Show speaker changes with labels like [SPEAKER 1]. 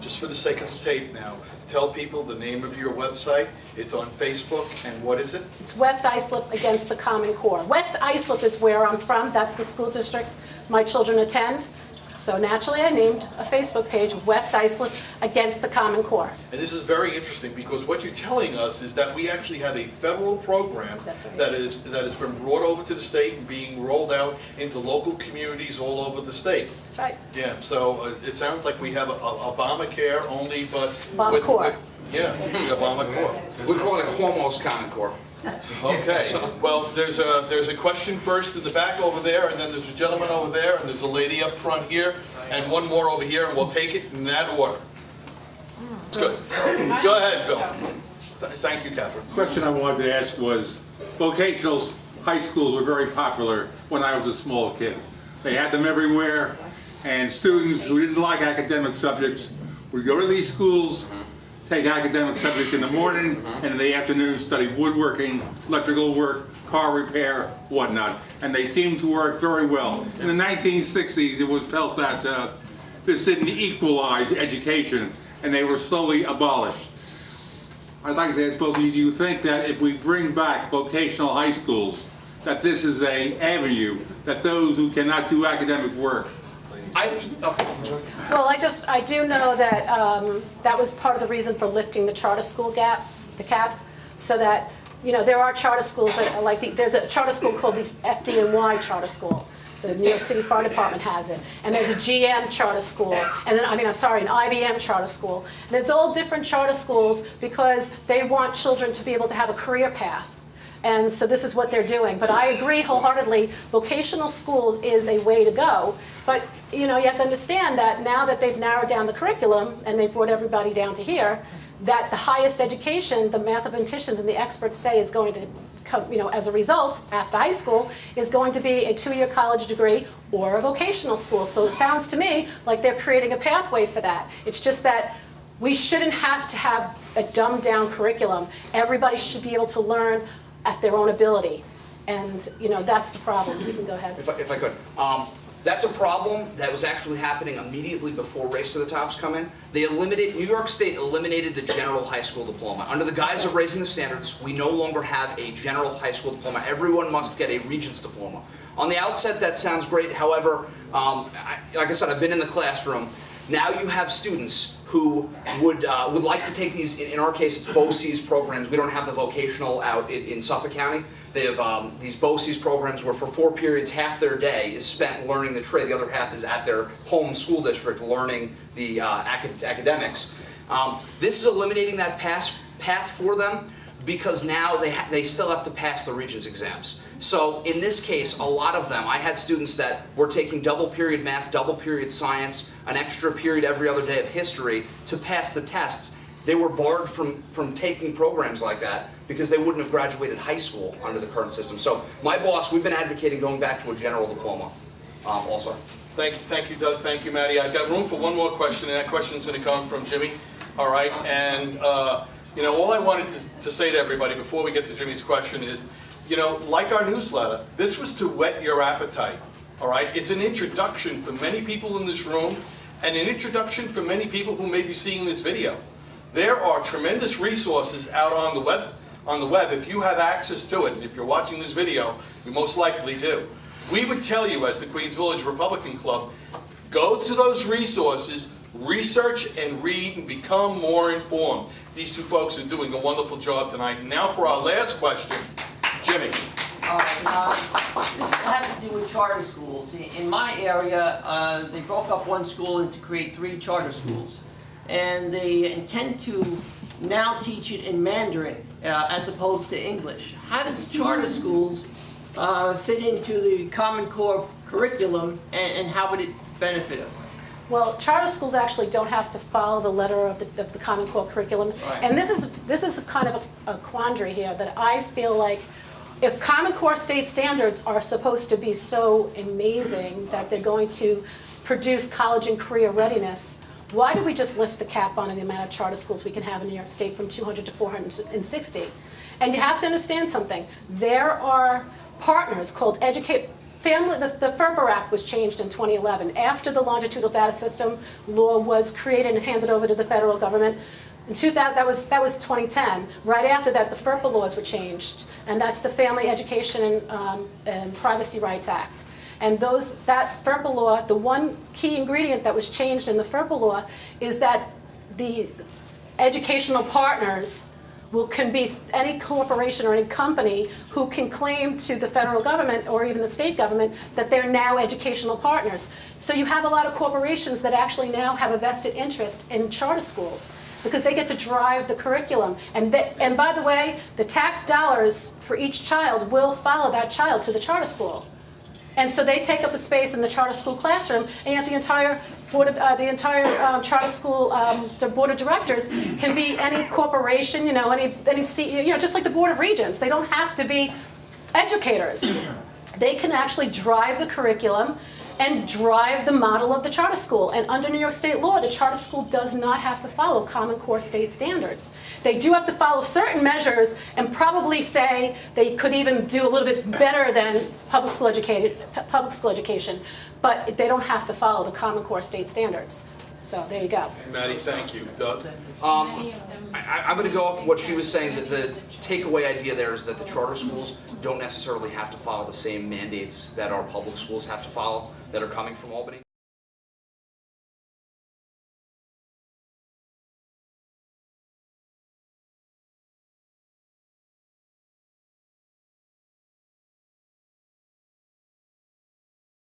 [SPEAKER 1] Just for the sake of the tape now, tell people the name of your website. It's on Facebook, and what is it?
[SPEAKER 2] It's West Islip Against the Common Core. West Islip is where I'm from. That's the school district my children attend. So naturally, I named a Facebook page, West Islip Against the Common Core.
[SPEAKER 1] And this is very interesting because what you're telling us is that we actually have a federal program that has been brought over to the state and being rolled out into local communities all over the state.
[SPEAKER 2] That's right.
[SPEAKER 1] Yeah, so it sounds like we have Obamacare only, but...
[SPEAKER 2] Obamacare.
[SPEAKER 1] Yeah, Obamacare.
[SPEAKER 3] We call it Cuomo's Common Core.
[SPEAKER 1] Okay, well, there's a question first in the back over there, and then there's a gentleman over there, and there's a lady up front here, and one more over here, and we'll take it in that order. Good. Go ahead, Bill. Thank you, Catherine.
[SPEAKER 4] The question I wanted to ask was, vocational high schools were very popular when I was a small kid. They had them everywhere, and students who didn't like academic subjects would go to these schools, take academic subjects in the morning, and in the afternoon study woodworking, electrical work, car repair, whatnot. And they seemed to work very well. In the 1960s, it was felt that this didn't equalize education, and they were slowly abolished. I'd like to ask both of you, do you think that if we bring back vocational high schools, that this is an avenue that those who cannot do academic work?
[SPEAKER 2] Well, I do know that that was part of the reason for lifting the charter school cap, so that, you know, there are charter schools that are like, there's a charter school called the FD&Y charter school. The New York City Fire Department has it. And there's a GM charter school, and then, an IBM charter school. And there's all different charter schools because they want children to be able to have a career path. And so this is what they're doing. But I agree wholeheartedly, vocational schools is a way to go. But you know, you have to understand that now that they've narrowed down the curriculum and they've brought everybody down to here, that the highest education, the mathematicians and the experts say is going to come, you know, as a result, after high school, is going to be a 2-year college degree or a vocational school. So it sounds to me like they're creating a pathway for that. It's just that we shouldn't have to have a dumbed down curriculum. Everybody should be able to learn at their own ability. And you know, that's the problem. You can go ahead.
[SPEAKER 3] If I could. That's a problem that was actually happening immediately before Race to the Tops come in. New York State eliminated the general high school diploma. Under the guise of raising the standards, we no longer have a general high school diploma. Everyone must get a Regents diploma. On the outset, that sounds great. However, like I said, I've been in the classroom. Now you have students who would like to take these, in our case, it's BOCES programs. We don't have the vocational out in Suffolk County. They have these BOCES programs where for 4 periods, half their day is spent learning the trade. The other half is at their home school district learning the academics. This is eliminating that path for them because now they still have to pass the Regents exams. So in this case, a lot of them, I had students that were taking double period math, double period science, an extra period every other day of history to pass the tests. They were barred from taking programs like that because they wouldn't have graduated high school under the current system. So my boss, we've been advocating going back to a general diploma also.
[SPEAKER 1] Thank you, Doug. Thank you, Maddie. I've got room for one more question, and that question is going to come from Jimmy. All right, and you know, all I wanted to say to everybody before we get to Jimmy's question is, you know, like our newsletter, this was to whet your appetite. All right, it's an introduction for many people in this room, and an introduction for many people who may be seeing this video. There are tremendous resources out on the web if you have access to it, and if you're watching this video, you most likely do. We would tell you, as the Queens Village Republican Club, go to those resources, research and read, and become more informed. These two folks are doing a wonderful job tonight. And now for our last question, Jimmy.
[SPEAKER 5] All right, this has to do with charter schools. In my area, they broke up one school to create 3 charter schools. And they intend to now teach it in Mandarin as opposed to English. How does charter schools fit into the Common Core curriculum, and how would it benefit us?
[SPEAKER 2] Well, charter schools actually don't have to follow the letter of the Common Core curriculum.
[SPEAKER 5] Right.
[SPEAKER 2] And this is kind of a quandary here that I feel like if Common Core state standards are supposed to be so amazing that they're going to produce college and career readiness, why do we just lift the cap on the amount of charter schools we can have in New York State from 200 to 460? And you have to understand something. There are partners called the FERPA Act was changed in 2011. After the longitudinal data system law was created and handed over to the federal government, in 2000, that was 2010. Right after that, the FERPA laws were changed, and that's the Family Education and Privacy Rights Act. And that FERPA law, the one key ingredient that was changed in the FERPA law is that the educational partners can be any corporation or any company who can claim to the federal government or even the state government that they're now educational partners. So you have a lot of corporations that actually now have a vested interest in charter schools because they get to drive the curriculum. And by the way, the tax dollars for each child will follow that child to the charter school. And so they take up a space in the charter school classroom, and yet the entire charter school the board of directors can be any corporation, any CEO, just like the Board of Regents. They don't have to be educators. They can actually drive the curriculum and drive the model of the charter school. And under New York State law, the charter school does not have to follow Common Core state standards. They do have to follow certain measures and probably say they could even do a little bit better than public school education, but they don't have to follow the Common Core state standards. So there you go.
[SPEAKER 1] Maddie, thank you. Doug?
[SPEAKER 3] I'm going to go off what she was saying. That the takeaway idea there is that the charter schools don't necessarily have to follow the same mandates that our public schools have to follow that are coming from Albany.